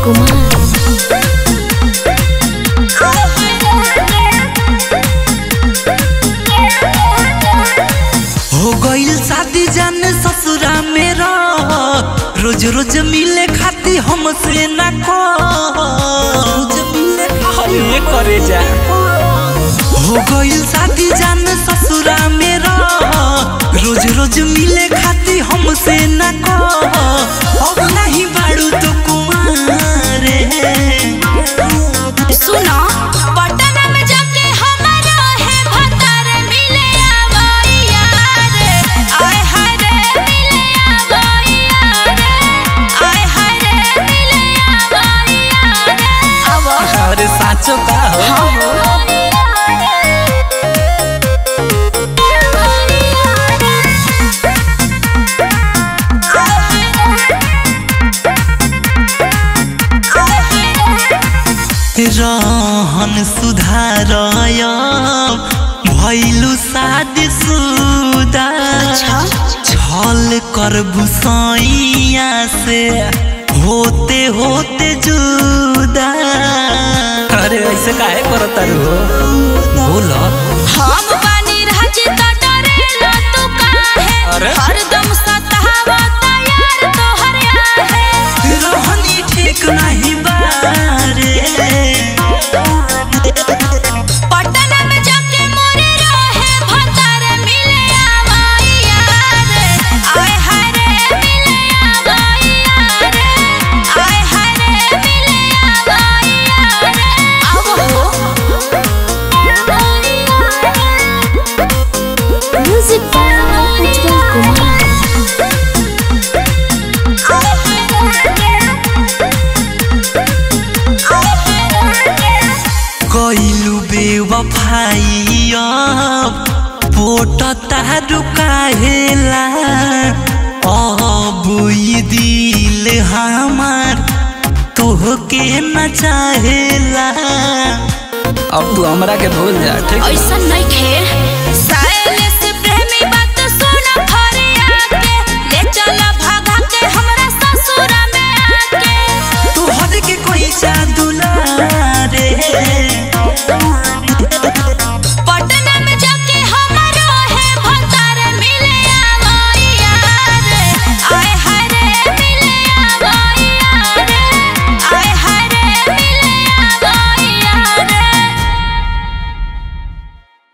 कुमार। हो गइल शादी जान ससुरा मेरा, रोज रोज मिले खाती हमसे ना को, रोज मिले खाती करे जा। हो गइल शादी जान ससुरा मेरा, रोज रोज मिले खाती हमसे ना को, अब नहीं बाड़ू तो कुमार सुनो पटना में जाके हमारा है भतार मिले आवो यार, आए हाय रे मिले आवो यार, आए हाय रे मिले आवो यार। आवो अरे साचो का हो रहन सुधारय भइलु शादी सुदा। छल कर भुसैया से होते होते जुदा। अरे ऐसे काहे करत हो बोल। हम पानी राज त डरेला तू काहे, हरदम सतावत यार तोहर आहे। रहनी ठीक नहीं बारे, पटना में जाके मोरे रहे भतार मिले आवो यार, आए हाय रे मिले आवो यार, आए हाय रे मिले आवो यार। आवो म्यूजिक बाय उज्जवल कुमार। कइलु बेवफाई पोट तारु काहेला, अब ई दिल हमार तोहके न चाहेला। अब तू हमरा के भूल जा ठीक। ऐसा नहीं खे